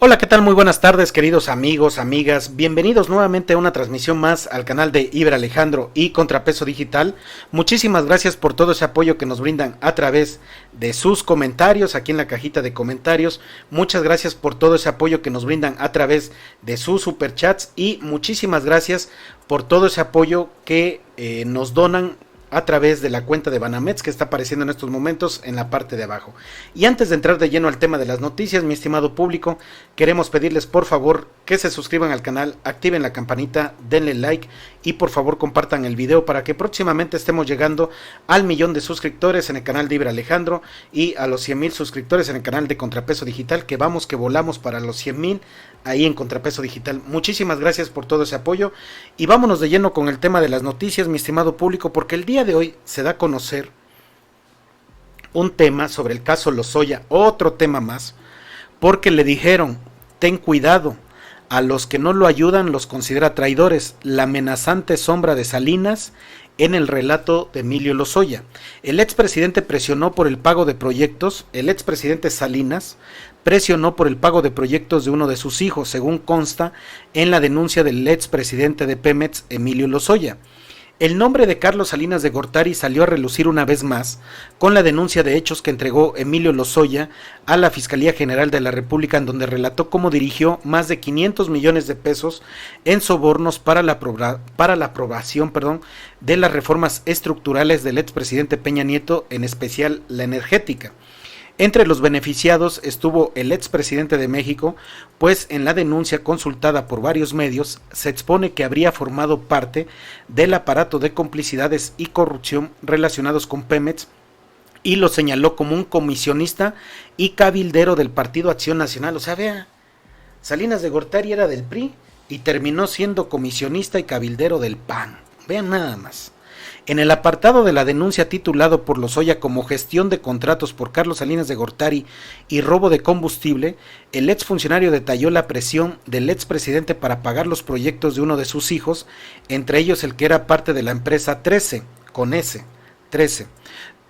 Hola, ¿qué tal? Muy buenas tardes, queridos amigos, amigas. Bienvenidos nuevamente a una transmisión más al canal de Ibra Alejandro y Contrapeso Digital. Muchísimas gracias por todo ese apoyo que nos brindan a través de sus comentarios aquí en la cajita de comentarios. Muchas gracias por todo ese apoyo que nos brindan a través de sus superchats y muchísimas gracias por todo ese apoyo que nos donan a través de la cuenta de Banamex que está apareciendo en estos momentos en la parte de abajo. Y antes de entrar de lleno al tema de las noticias, mi estimado público, queremos pedirles por favor que se suscriban al canal, activen la campanita, denle like y por favor compartan el video para que próximamente estemos llegando al 1,000,000 de suscriptores en el canal de Ibra Alejandro y a los 100,000 suscriptores en el canal de Contrapeso Digital, que vamos, que volamos para los 100,000 ahí en Contrapeso Digital. Muchísimas gracias por todo ese apoyo y vámonos de lleno con el tema de las noticias, mi estimado público, porque el día de hoy se da a conocer un tema sobre el caso Lozoya, otro tema más, porque le dijeron, ten cuidado, a los que no lo ayudan los considera traidores, la amenazante sombra de Salinas en el relato de Emilio Lozoya. El expresidente presionó por el pago de proyectos, el expresidente Salinas presionó por el pago de proyectos de uno de sus hijos, según consta en la denuncia del expresidente de Pemex, Emilio Lozoya. El nombre de Carlos Salinas de Gortari salió a relucir una vez más con la denuncia de hechos que entregó Emilio Lozoya a la Fiscalía General de la República, en donde relató cómo dirigió más de 500 millones de pesos en sobornos para la aprobación de las reformas estructurales del expresidente Peña Nieto, en especial la energética. Entre los beneficiados estuvo el expresidente de México, pues en la denuncia consultada por varios medios se expone que habría formado parte del aparato de complicidades y corrupción relacionados con Pemex y lo señaló como un comisionista y cabildero del Partido Acción Nacional. O sea, vea, Salinas de Gortari era del PRI y terminó siendo comisionista y cabildero del PAN. Vean nada más. En el apartado de la denuncia titulado por Lozoya como gestión de contratos por Carlos Salinas de Gortari y robo de combustible, el exfuncionario detalló la presión del expresidente para pagar los proyectos de uno de sus hijos, entre ellos el que era parte de la empresa 13, con S, 13.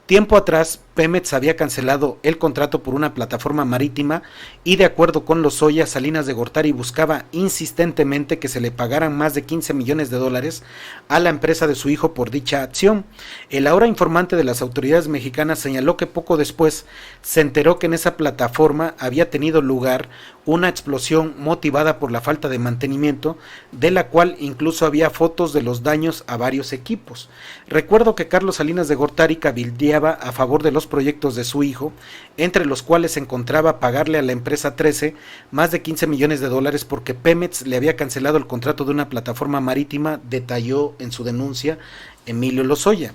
Tiempo atrás, Pemex había cancelado el contrato por una plataforma marítima y, de acuerdo con Lozoya, Salinas de Gortari buscaba insistentemente que se le pagaran más de 15 millones de dólares a la empresa de su hijo por dicha acción. El ahora informante de las autoridades mexicanas señaló que poco después se enteró que en esa plataforma había tenido lugar una explosión motivada por la falta de mantenimiento, de la cual incluso había fotos de los daños a varios equipos. Recuerdo que Carlos Salinas de Gortari cabildeaba a favor de los proyectos de su hijo, entre los cuales se encontraba pagarle a la empresa 13 más de 15 millones de dólares porque Pemex le había cancelado el contrato de una plataforma marítima, detalló en su denuncia Emilio Lozoya.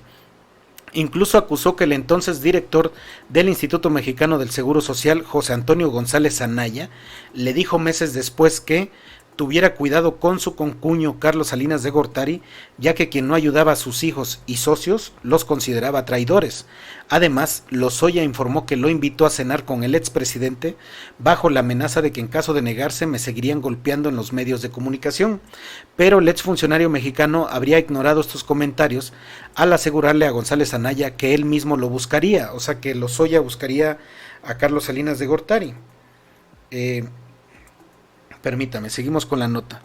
Incluso acusó que el entonces director del Instituto Mexicano del Seguro Social, José Antonio González Anaya, le dijo meses después que tuviera cuidado con su concuño Carlos Salinas de Gortari, ya que quien no ayudaba a sus hijos y socios los consideraba traidores. Además, Lozoya informó que lo invitó a cenar con el expresidente bajo la amenaza de que en caso de negarse me seguirían golpeando en los medios de comunicación, pero el exfuncionario mexicano habría ignorado estos comentarios al asegurarle a González Anaya que él mismo lo buscaría, o sea que Lozoya buscaría a Carlos Salinas de Gortari. Permítame, seguimos con la nota.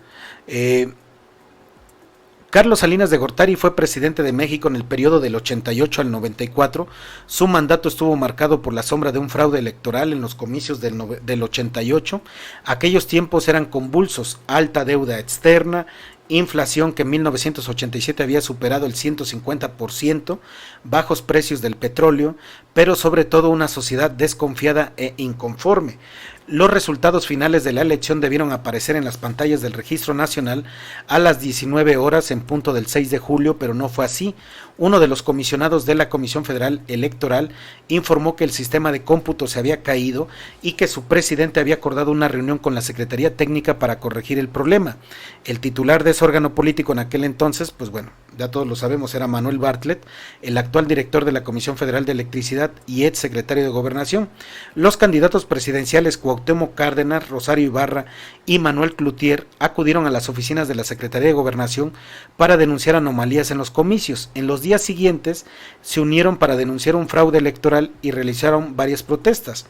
Carlos Salinas de Gortari fue presidente de México en el periodo del 88 al 94. Su mandato estuvo marcado por la sombra de un fraude electoral en los comicios del 88. Aquellos tiempos eran convulsos, alta deuda externa, inflación que en 1987 había superado el 150%, bajos precios del petróleo, pero sobre todo una sociedad desconfiada e inconforme. Los resultados finales de la elección debieron aparecer en las pantallas del Registro Nacional a las 19 horas en punto del 6 de julio, pero no fue así. Uno de los comisionados de la Comisión Federal Electoral informó que el sistema de cómputo se había caído y que su presidente había acordado una reunión con la Secretaría Técnica para corregir el problema. El titular de ese órgano político en aquel entonces, pues bueno, ya todos lo sabemos, era Manuel Bartlett, el actual director de la Comisión Federal de Electricidad y ex secretario de Gobernación. Los candidatos presidenciales Cuauhtémoc Cárdenas, Rosario Ibarra y Manuel Cloutier acudieron a las oficinas de la Secretaría de Gobernación para denunciar anomalías en los comicios. En los días siguientes se unieron para denunciar un fraude electoral y realizaron varias protestas.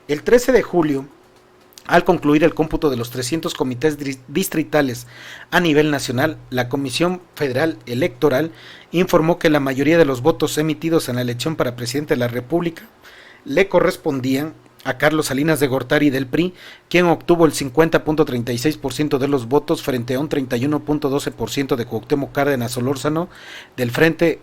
El 13 de julio Al concluir el cómputo de los 300 comités distritales a nivel nacional, la Comisión Federal Electoral informó que la mayoría de los votos emitidos en la elección para presidente de la República le correspondían a Carlos Salinas de Gortari del PRI, quien obtuvo el 50.36% de los votos frente a un 31.12% de Cuauhtémoc Cárdenas Solórzano del Frente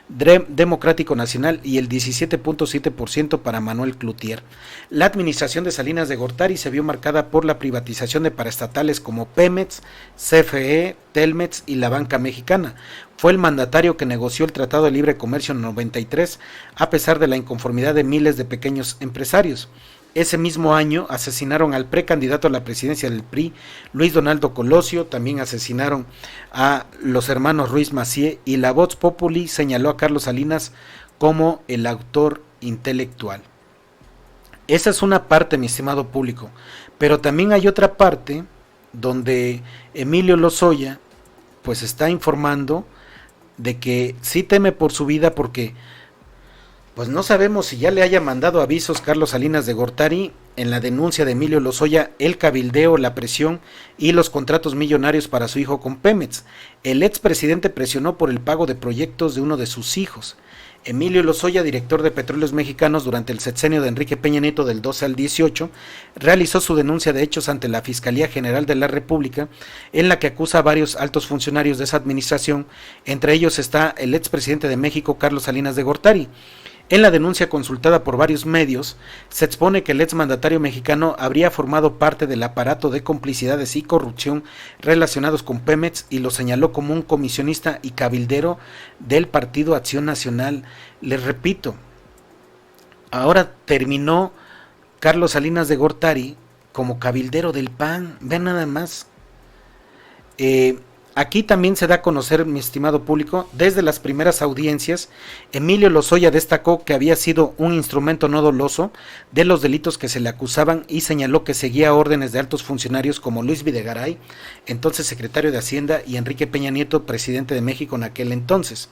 Democrático Nacional y el 17.7% para Manuel Cloutier. La administración de Salinas de Gortari se vio marcada por la privatización de paraestatales como Pemex, CFE, Telmex y la Banca Mexicana. Fue el mandatario que negoció el Tratado de Libre Comercio en 93, a pesar de la inconformidad de miles de pequeños empresarios. Ese mismo año asesinaron al precandidato a la presidencia del PRI, Luis Donaldo Colosio. También asesinaron a los hermanos Ruiz Massieu, y la Vox Populi señaló a Carlos Salinas como el autor intelectual. Esa es una parte, mi estimado público, pero también hay otra parte donde Emilio Lozoya pues está informando de que sí teme por su vida, porque pues no sabemos si ya le haya mandado avisos Carlos Salinas de Gortari en la denuncia de Emilio Lozoya, el cabildeo, la presión y los contratos millonarios para su hijo con Pemex. El expresidente presionó por el pago de proyectos de uno de sus hijos. Emilio Lozoya, director de Petróleos Mexicanos durante el sexenio de Enrique Peña Nieto del 12 al 18, realizó su denuncia de hechos ante la Fiscalía General de la República, en la que acusa a varios altos funcionarios de esa administración. Entre ellos está el expresidente de México, Carlos Salinas de Gortari. En la denuncia consultada por varios medios, se expone que el exmandatario mexicano habría formado parte del aparato de complicidades y corrupción relacionados con Pemex, y lo señaló como un comisionista y cabildero del Partido Acción Nacional. Les repito, ahora terminó Carlos Salinas de Gortari como cabildero del PAN. Vean nada más. Aquí también se da a conocer, mi estimado público, desde las primeras audiencias, Emilio Lozoya destacó que había sido un instrumento no doloso de los delitos que se le acusaban, y señaló que seguía órdenes de altos funcionarios como Luis Videgaray, entonces secretario de Hacienda, y Enrique Peña Nieto, presidente de México en aquel entonces.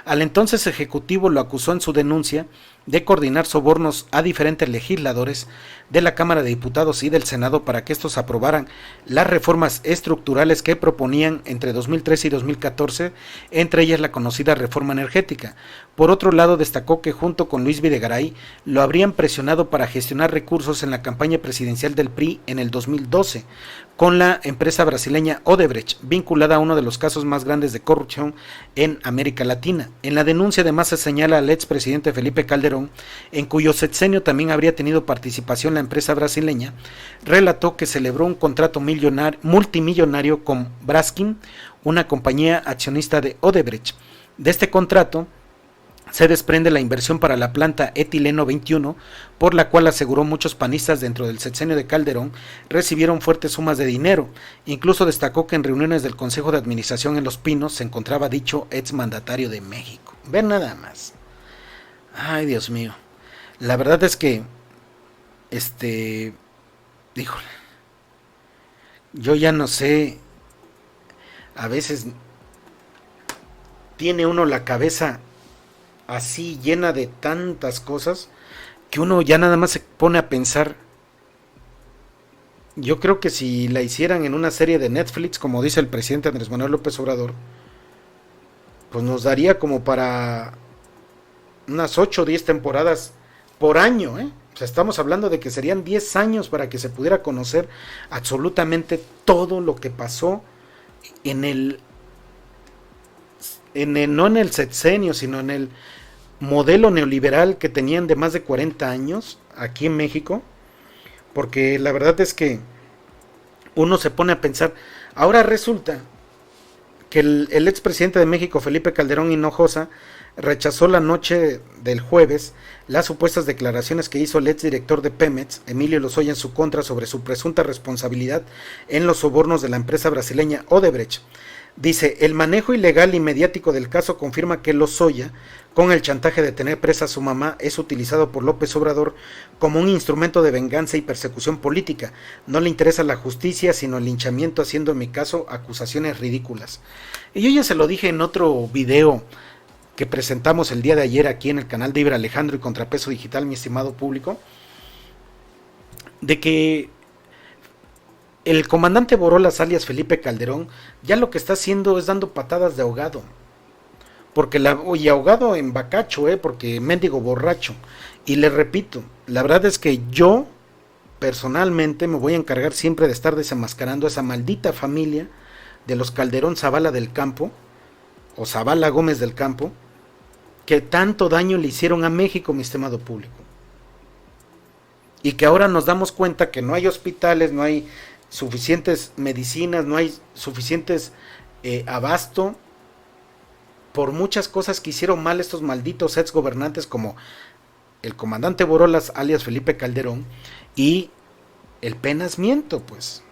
Al entonces ejecutivo lo acusó en su denuncia de coordinar sobornos a diferentes legisladores de la Cámara de Diputados y del Senado para que estos aprobaran las reformas estructurales que proponían entre 2013 y 2014, entre ellas la conocida reforma energética. Por otro lado, destacó que junto con Luis Videgaray lo habrían presionado para gestionar recursos en la campaña presidencial del PRI en el 2012, con la empresa brasileña Odebrecht, vinculada a uno de los casos más grandes de corrupción en América Latina. En la denuncia además se señala al expresidente Felipe Calderón, en cuyo sexenio también habría tenido participación la empresa brasileña. Relató que celebró un contrato multimillonario con Braskem, una compañía accionista de Odebrecht. De este contrato se desprende la inversión para la planta Etileno 21, por la cual aseguró muchos panistas dentro del sexenio de Calderón recibieron fuertes sumas de dinero. Incluso destacó que en reuniones del Consejo de Administración en Los Pinos se encontraba dicho exmandatario de México. Ven nada más. Ay, Dios mío. La verdad es que, híjole, yo ya no sé, a veces tiene uno la cabeza así llena de tantas cosas que uno ya nada más se pone a pensar. Yo creo que si la hicieran en una serie de Netflix, como dice el presidente Andrés Manuel López Obrador, pues nos daría como para unas 8 o 10 temporadas por año, ¿eh? O sea, estamos hablando de que serían 10 años para que se pudiera conocer absolutamente todo lo que pasó no en el sexenio, sino en el modelo neoliberal que tenían de más de 40 años aquí en México, porque la verdad es que uno se pone a pensar. Ahora resulta que el expresidente de México, Felipe Calderón Hinojosa, rechazó la noche del jueves las supuestas declaraciones que hizo el exdirector de Pemex, Emilio Lozoya, en su contra sobre su presunta responsabilidad en los sobornos de la empresa brasileña Odebrecht. Dice: el manejo ilegal y mediático del caso confirma que Lozoya, con el chantaje de tener presa a su mamá, es utilizado por López Obrador como un instrumento de venganza y persecución política. No le interesa la justicia, sino el linchamiento, haciendo en mi caso acusaciones ridículas. Y yo ya se lo dije en otro video que presentamos el día de ayer aquí en el canal de Ibra Alejandro y Contrapeso Digital, mi estimado público, de que El comandante Borolas, alias Felipe Calderón, ya lo que está haciendo es dando patadas de ahogado. Porque y ahogado en bacacho, porque mendigo borracho. Y le repito, la verdad es que yo personalmente me voy a encargar siempre de estar desenmascarando a esa maldita familia de los Calderón Zavala del Campo, o Zavala Gómez del Campo, que tanto daño le hicieron a México, mi estimado público. Y que ahora nos damos cuenta que no hay hospitales, no hay suficientes medicinas, no hay suficientes abasto, por muchas cosas que hicieron mal estos malditos ex gobernantes como el comandante Borolas, alias Felipe Calderón, y el Penas Miento, pues.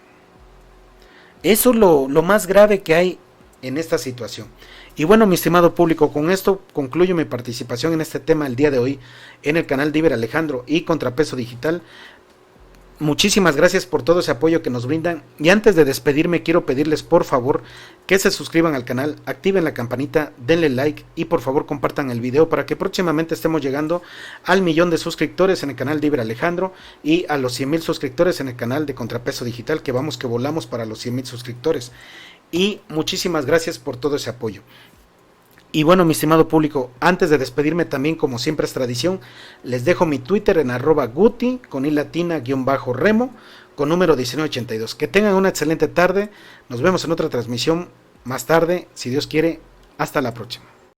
Eso es lo más grave que hay en esta situación. Y bueno, mi estimado público, con esto concluyo mi participación en este tema el día de hoy en el canal de Iber Alejandro y Contrapeso Digital. Muchísimas gracias por todo ese apoyo que nos brindan, y antes de despedirme quiero pedirles por favor que se suscriban al canal, activen la campanita, denle like y por favor compartan el video para que próximamente estemos llegando al 1,000,000 de suscriptores en el canal de Iber Alejandro y a los 100,000 suscriptores en el canal de Contrapeso Digital, que vamos que volamos para los 100,000 suscriptores. Y muchísimas gracias por todo ese apoyo. Y bueno, mi estimado público, antes de despedirme también, como siempre es tradición, les dejo mi Twitter en @guti con i_remo con número 1982. Que tengan una excelente tarde, nos vemos en otra transmisión más tarde, si Dios quiere. Hasta la próxima.